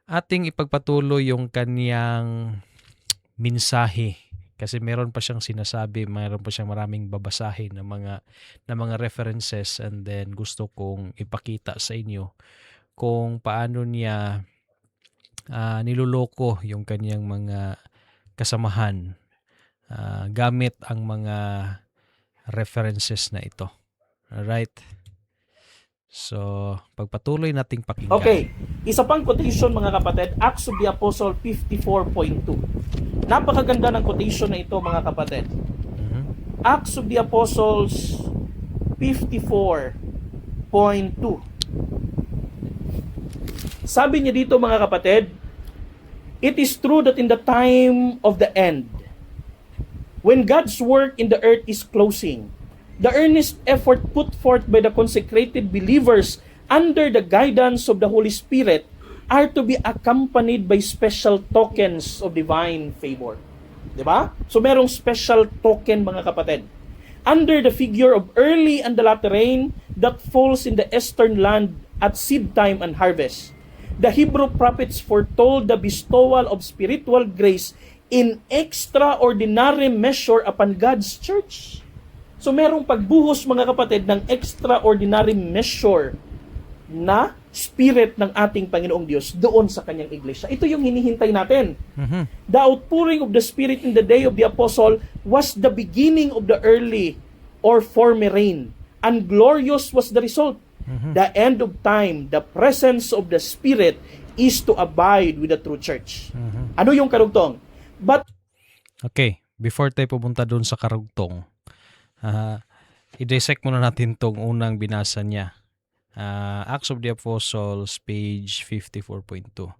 ating ipagpatuloy yung kaniyang mensahe kasi meron pa siyang sinasabi, meron pa siyang maraming babasahin na mga references, and then gusto kong ipakita sa inyo kung paano niya niloloko yung kaniyang mga kasamahan gamit ang mga references na ito. Alright? So, pagpatuloy nating pakinggan. Okay, isa pang quotation mga kapatid, Acts of the Apostle 54.2. Napakaganda ng quotation na ito mga kapatid. Acts of the Apostles 54.2. Sabi niya dito mga kapatid, it is true that in the time of the end, when God's work in the earth is closing, the earnest effort put forth by the consecrated believers under the guidance of the Holy Spirit are to be accompanied by special tokens of divine favor. Diba? So merong special token mga kapatid. Under the figure of early and the latter rain that falls in the eastern land at seed time and harvest. The Hebrew prophets foretold the bestowal of spiritual grace in extraordinary measure upon God's church. So merong pagbuhos mga kapatid ng extraordinary measure na spirit ng ating Panginoong Diyos doon sa kanyang iglesia. Ito yung hinihintay natin. The outpouring of the Spirit in the day of the Apostle was the beginning of the early or former rain, and glorious was the result. The end of time, the presence of the Spirit is to abide with the true church. Ano yung karugtong? Okay, before tayo pumunta doon sa karugtong, i-dissect muna natin tong unang binasa niya. Acts of the Apostles, page 54.2.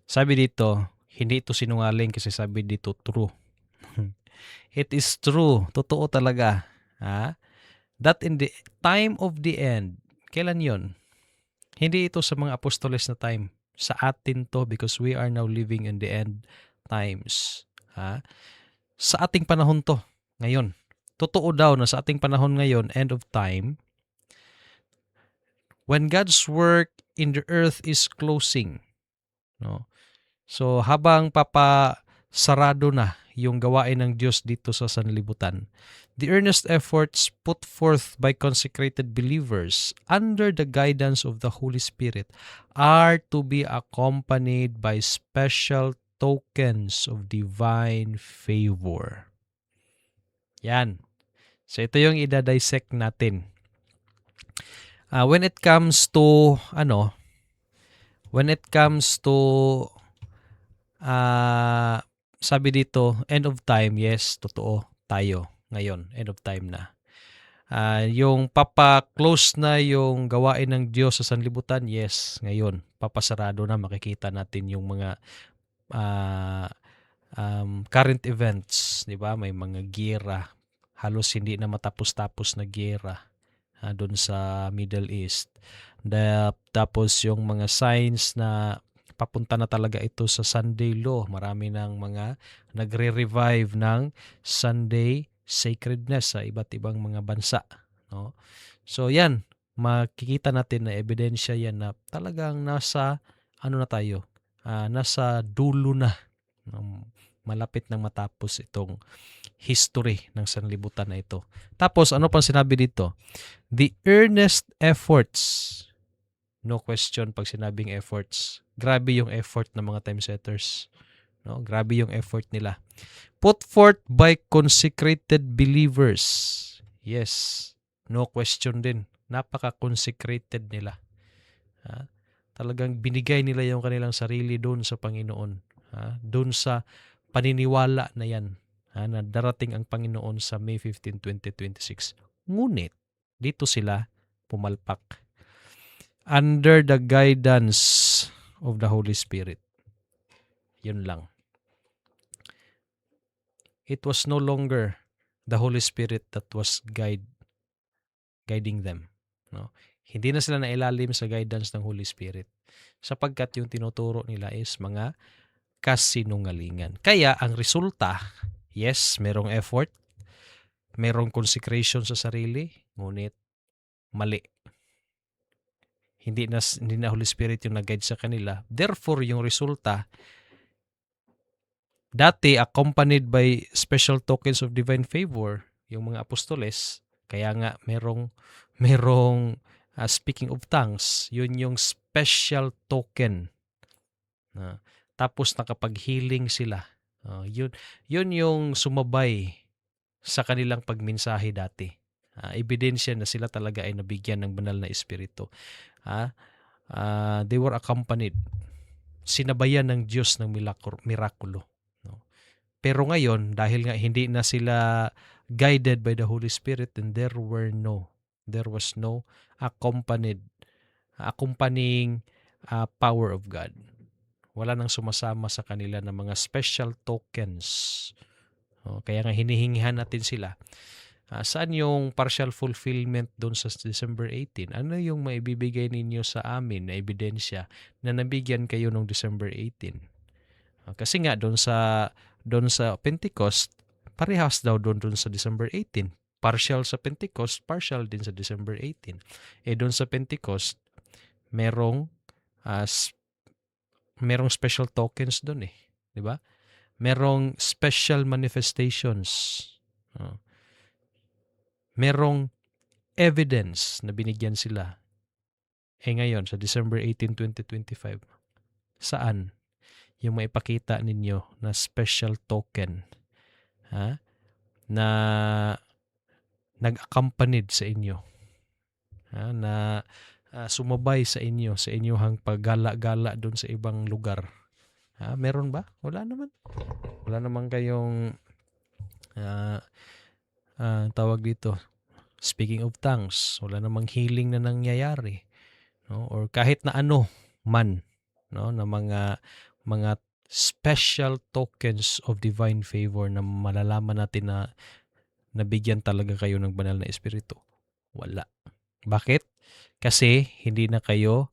Sabi dito, hindi ito sinungaling kasi sabi dito true. It is true, totoo talaga. That in the time of the end, kailan yon? Hindi ito sa mga apostoles na time. Sa atin to because we are now living in the end times. Sa ating panahon to, ngayon. Totoo daw na sa ating panahon ngayon, end of time, when God's work in the earth is closing. No? So habang papasarado na yung gawain ng Diyos dito sa sanlibutan, the earnest efforts put forth by consecrated believers under the guidance of the Holy Spirit are to be accompanied by special tokens of divine favor. Yan. So ito yung i-dissect natin. When it comes to sabi dito, end of time, yes, totoo tayo ngayon, end of time na. Yung papa-close na yung gawain ng Diyos sa sanlibutan, yes, ngayon, papasarado na, makikita natin yung mga current events, di ba? May mga giyera, halos hindi na matapos-tapos na giyera doon sa Middle East. Tapos yung mga signs na papunta na talaga ito sa Sunday law. Marami ng mga nagre-revive ng Sunday sacredness sa iba't ibang mga bansa. No? So yan, makikita natin na ebidensya yan na talagang nasa nasa dulo na. Malapit nang matapos itong history ng sanlibutan na ito. Tapos ano pang sinabi dito? The earnest efforts. No question pag sinabing efforts. Grabe yung effort ng mga time setters. No? Grabe yung effort nila. Put forth by consecrated believers. Yes. No question din. Napaka-consecrated nila. Talagang binigay nila yung kanilang sarili doon sa Panginoon. Doon sa paniniwala na yan. Na darating ang Panginoon sa May 15, 2026. Ngunit, dito sila pumalpak under the guidance of the Holy Spirit. Yun lang. It was no longer the Holy Spirit that was guiding them. No? Hindi na sila nailalim sa guidance ng Holy Spirit sapagkat yung tinuturo nila is mga kasinungalingan. Kaya ang resulta, yes, merong effort, merong consecration sa sarili, ngunit mali. Hindi na Holy Spirit yung nag-guide sa kanila. Therefore, yung resulta, dati accompanied by special tokens of divine favor, yung mga apostoles, kaya nga merong speaking of tongues, yun yung special token. Tapos nakapag-healing sila. Yun yung sumabay sa kanilang pagmensahe dati. Ebidensya na sila talaga ay nabigyan ng banal na espiritu. They were accompanied. Sinabayan ng Diyos ng mirakulo. No? Pero ngayon, dahil nga hindi na sila guided by the Holy Spirit, then there was no accompanying power of God. Wala nang sumasama sa kanila ng mga special tokens. Kaya nga hinihingihan natin sila. Saan yung partial fulfillment doon sa December 18? Ano yung maibibigay ninyo sa amin na ebidensya na nabigyan kayo noong December 18? Kasi nga doon sa Pentecost, parehas daw doon sa December 18. Partial sa Pentecost, partial din sa December 18. Doon sa Pentecost, merong special tokens doon 'di ba? Merong special manifestations. Merong evidence na binigyan sila. Ngayon, sa December 18, 2025, saan yung maipakita ninyo na special token na nag-accompanied sa inyo, na sumabay sa inyo, sa inyong paggala-gala doon sa ibang lugar? Meron ba? Wala naman. Wala naman kayong tawag dito, speaking of tongues, wala namang healing na nangyayari, no? Or kahit na ano man, no, na mga special tokens of divine favor na malalaman natin na nabigyan talaga kayo ng banal na espiritu. Wala. Bakit? Kasi hindi na kayo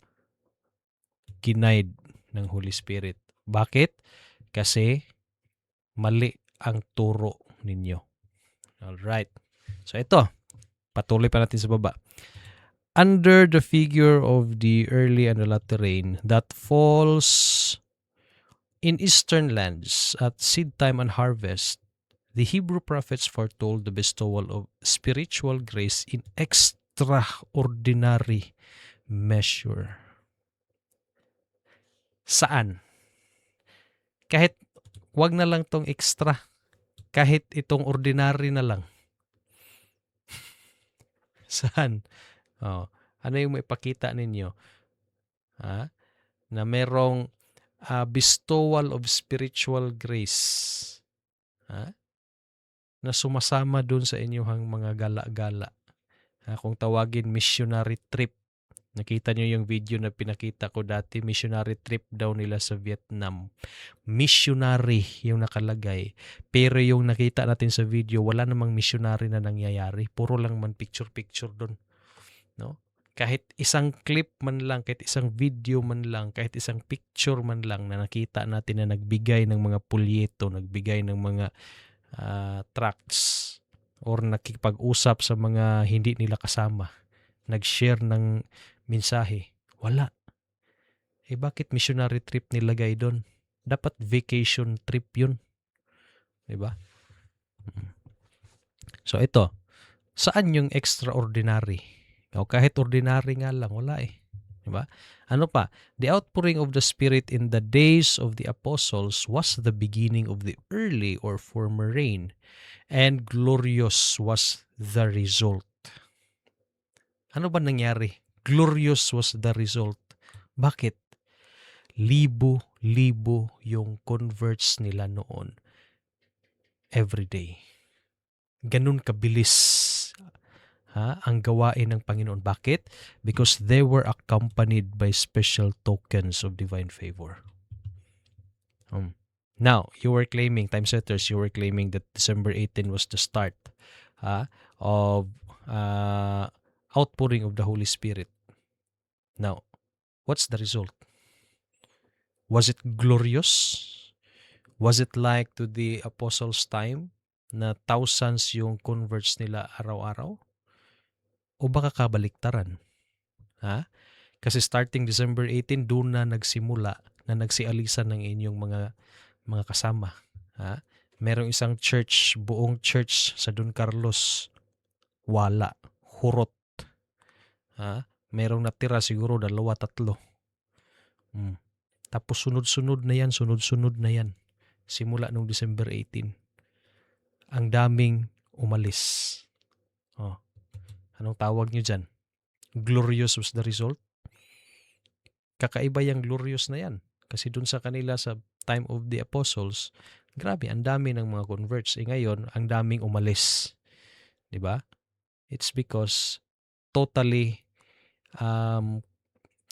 ginaid ng Holy Spirit. Bakit? Kasi mali ang turo ninyo. Alright. So ito, patuloy pa natin sa baba. Under the figure of the early and the latter rain that falls in eastern lands at seed time and harvest, the Hebrew prophets foretold the bestowal of spiritual grace in extraordinary measure. Saan? Kahit wag na lang tong extra. Kahit itong ordinary na lang. Saan? Ano yung maipakita ninyo? Na merong bestowal of spiritual grace. Na sumasama dun sa inyong mga gala-gala. Kung tawagin missionary trip. Nakita nyo yung video na pinakita ko dati, missionary trip daw nila sa Vietnam. Missionary yung nakalagay. Pero yung nakita natin sa video, wala namang missionary na nangyayari. Puro lang man picture-picture doon. No? Kahit isang clip man lang, kahit isang video man lang, kahit isang picture man lang na nakita natin na nagbigay ng mga pulyeto, nagbigay ng mga tracts, or nakikipag-usap sa mga hindi nila kasama, nag-share ng mensahe. Wala. Bakit missionary trip nilagay doon? Dapat vacation trip yun. Diba? So ito, saan yung extraordinary? Kahit ordinary nga lang, wala Diba? Ano pa? The outpouring of the Spirit in the days of the apostles was the beginning of the early or former rain, and glorious was the result. Ano ba nangyari? Glorious was the result. Bakit? Libo-libo yung converts nila noon. Every day. Ganun kabilis ang gawain ng Panginoon. Bakit? Because they were accompanied by special tokens of divine favor. Now, you were claiming, time setters, you were claiming that December 18 was the start of outpouring of the Holy Spirit. Now, what's the result? Was it glorious? Was it like to the apostles' time na thousands yung converts nila araw-araw? O baka kabaliktaran? Kasi starting December 18, doon na nagsimula na nagsialisan ng inyong mga kasama. Ha? Merong isang church, buong church sa Don Carlos, wala, hurot. Ha? Merong natira siguro 2, 3. Hmm. Tapos sunod-sunod na yan. Simula nung December 18. Ang daming umalis. Oh, anong tawag nyo dyan? Glorious was the result? Kakaiba yung glorious na yan. Kasi dun sa kanila sa time of the apostles, grabe, ang dami ng mga converts. Ngayon, ang daming umalis. 'Di ba? It's because totally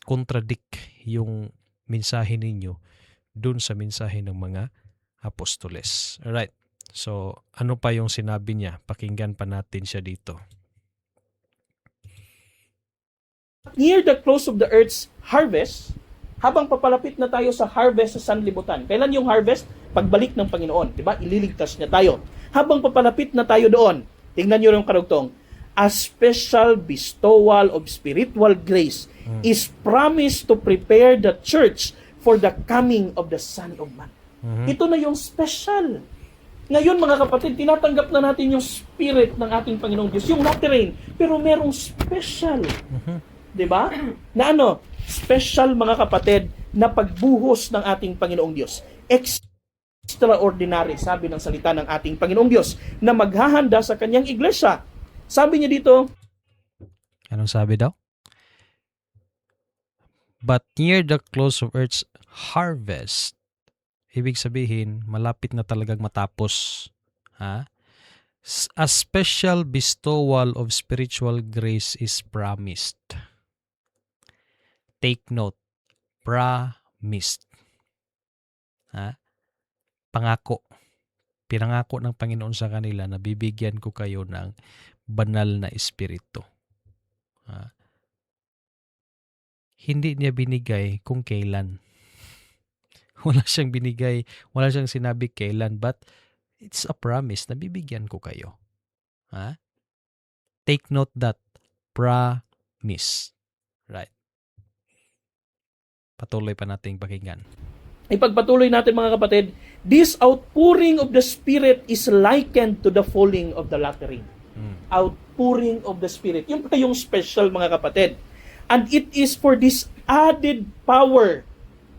contradict yung mensahe ninyo dun sa mensahe ng mga apostoles. Alright. So, ano pa yung sinabi niya? Pakinggan pa natin siya dito. Near the close of the earth's harvest, habang papalapit na tayo sa harvest sa sanlibutan. Kailan yung harvest? Pagbalik ng Panginoon. Diba? Ililigtas niya tayo. Habang papalapit na tayo doon, tingnan nyo yung karugtong, a special bestowal of spiritual grace is promised to prepare the church for the coming of the Son of Man. Ito na yung special. Ngayon mga kapatid, tinatanggap na natin yung spirit ng ating Panginoong Diyos, yung lateran, pero merong special. 'Di ba? Na ano? Special mga kapatid na pagbuhos ng ating Panginoong Diyos. Extraordinary, sabi ng salita ng ating Panginoong Diyos, na maghahanda sa kanyang iglesia. Sabi niya dito, anong sabi daw? But near the close of earth's harvest, ibig sabihin, malapit na talagang matapos. Ha? A special bestowal of spiritual grace is promised. Take note, promised. Ha? Pangako. Pinangako ng Panginoon sa kanila na bibigyan ko kayo ng banal na espiritu. Ha? Hindi niya binigay kung kailan. Wala siyang binigay, wala siyang sinabi kailan, but it's a promise na bibigyan ko kayo. Ha? Take note that, promise. Right. Patuloy pa nating pakinggan. ipagpatuloy natin mga kapatid, this outpouring of the Spirit is likened to the falling of the latter rain. Outpouring of the Spirit. Yung pa yung special mga kapatid. And it is for this added power.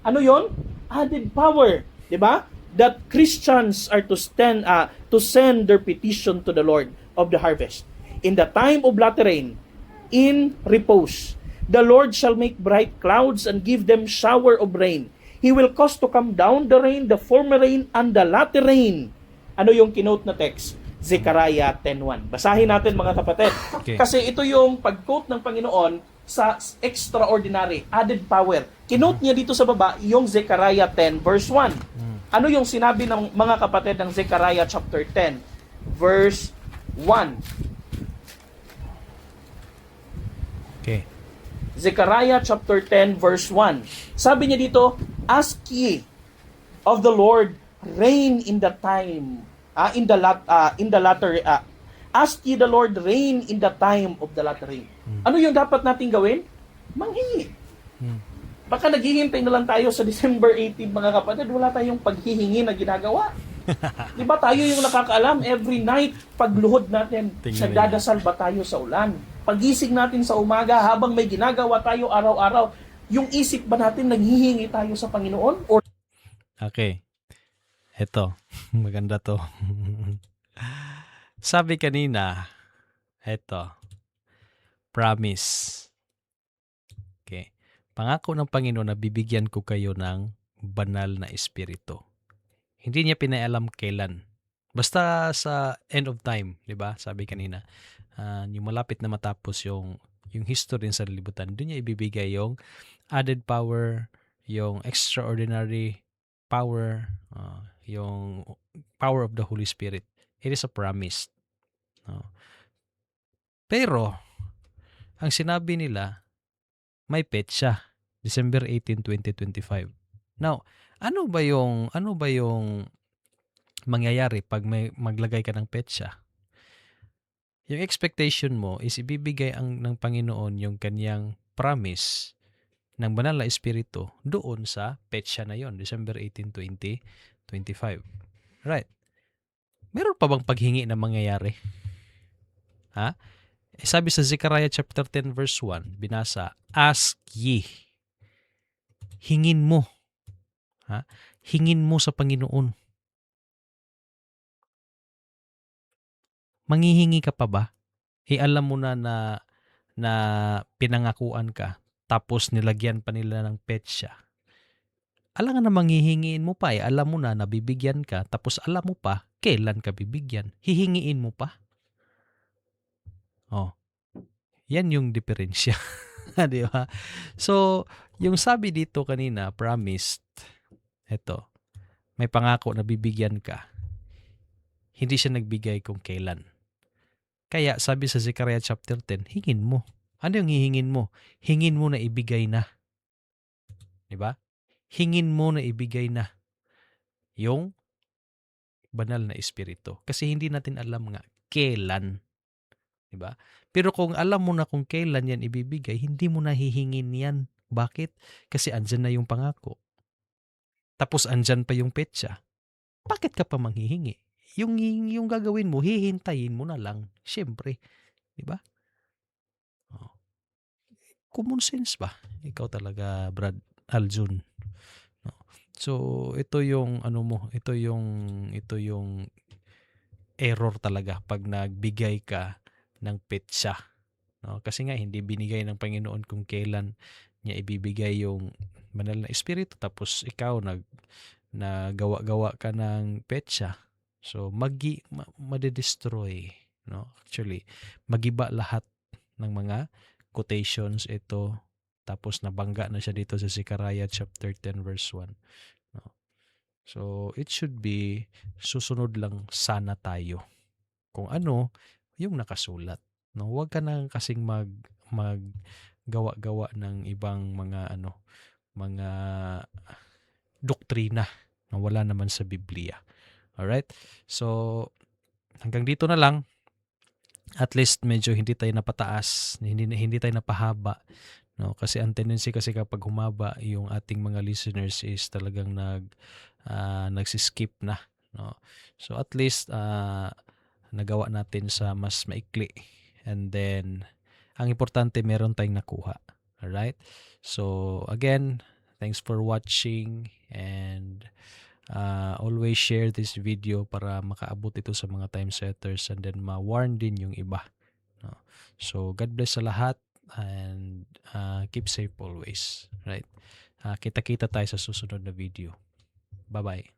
Ano yon? Added power. Diba? That Christians are to send their petition to the Lord of the harvest. In the time of latter rain, in repose, the Lord shall make bright clouds and give them shower of rain. He will cause to come down the rain, the former rain, and the latter rain. Ano yung kinote na text? Zechariah 10:1. Basahin natin mga kapatid. Okay. Kasi ito yung pag-quote ng Panginoon sa extraordinary, added power. Kinote niya dito sa baba yung Zechariah 10 verse 1. Ano yung sinabi ng mga kapatid ng Zechariah chapter 10 verse 1? Okay. Zechariah chapter 10 verse 1. Sabi niya dito, ask ye of the Lord rain in the time in the latter ask ye the Lord rain in the time of the latter rain. Ano yung dapat nating gawin? Manghingi. Baka naghihintay na lang tayo sa December 18 mga kapatid, wala tayong paghihingi na ginagawa. Di ba tayo yung nakakaalam every night pagluhod natin, nagdadasal ba tayo sa ulan? Pagising natin sa umaga habang may ginagawa tayo araw-araw, yung isip ba natin naghihingi tayo sa Panginoon? Or Okay. Ito, maganda to. Sabi kanina, ito, promise. Okay. Pangako ng Panginoon na bibigyan ko kayo ng banal na espiritu. Hindi niya pinaalam kailan. Basta sa end of time, di ba? Sabi kanina, yung malapit na matapos yung history sa libutan, doon niya ibibigay yung added power, yung extraordinary power, yung power of the Holy Spirit. It is a promise. Pero, ang sinabi nila, may petsa, December 18, 2025. Now, ano ba yung mangyayari pag may maglagay ka ng petsa? Yung expectation mo is ibibigay ng Panginoon yung kanyang promise ng banal na espiritu doon sa petsa na yon, December 18, 2025. Right. Meron pa bang paghingi na mangyayari? Ha? Sabi sa Zechariah chapter 10 verse 1, binasa, ask ye. Hingin mo. Ha? Hingin mo sa Panginoon. Manghihingi ka pa ba? Alam mo na pinangakuan ka, tapos nilagyan pa nila ng petsa. Alam nga na manghihingiin mo pa, alam mo na nabibigyan ka, tapos alam mo pa kailan ka bibigyan. Hihingiin mo pa. Oh, yan yung diferensya. Di ba? So, yung sabi dito kanina, promised, eto, may pangako na bibigyan ka. Hindi siya nagbigay kung kailan. Kaya sabi sa Zechariah chapter 10, hingin mo. Ano yung hihingin mo? Hingin mo na ibigay na. Di ba? Hingin mo na ibigay na yung banal na espiritu. Kasi hindi natin alam nga kailan. Di ba? Pero kung alam mo na kung kailan yan ibibigay, hindi mo na hihingin yan. Bakit? Kasi andyan na yung pangako. Tapos andyan pa yung petsa. Bakit ka pa manghihingi? Yung gagawin mo, hihintayin mo na lang. Siyempre. Di ba? Oh. Common sense ba? Ikaw talaga, Brad Aljun. No? So, ito yung ano mo, ito yung error talaga pag nagbigay ka ng petsa. No? Kasi nga hindi binigay ng Panginoon kung kailan niya ibibigay yung banal na espiritu, tapos ikaw nagawa-gawa ka ng petsa. So madidestroy, no? Actually, magiba lahat ng mga quotations ito, tapos nabangga na siya dito sa Zechariah chapter 10 verse 1, no? So it should be susunod lang sana tayo kung ano yung nakasulat, no? Huwag ka na kasing maggawa-gawa ng ibang mga doktrina na wala naman sa Biblia. Alright? So, hanggang dito na lang. At least medyo hindi tayo napataas, hindi tayo napahaba. No? Kasi ang tendency kasi kapag humaba, yung ating mga listeners is talagang nagsiskip na. No? So, at least nagawa natin sa mas maikli. And then, ang importante, meron tayong nakuha. Alright? So, again, thanks for watching, and always share this video para makaabot ito sa mga time setters, and then ma-warn din yung iba. No? So, God bless sa lahat, and keep safe always. Right? Kita-kita tayo sa susunod na video. Bye-bye.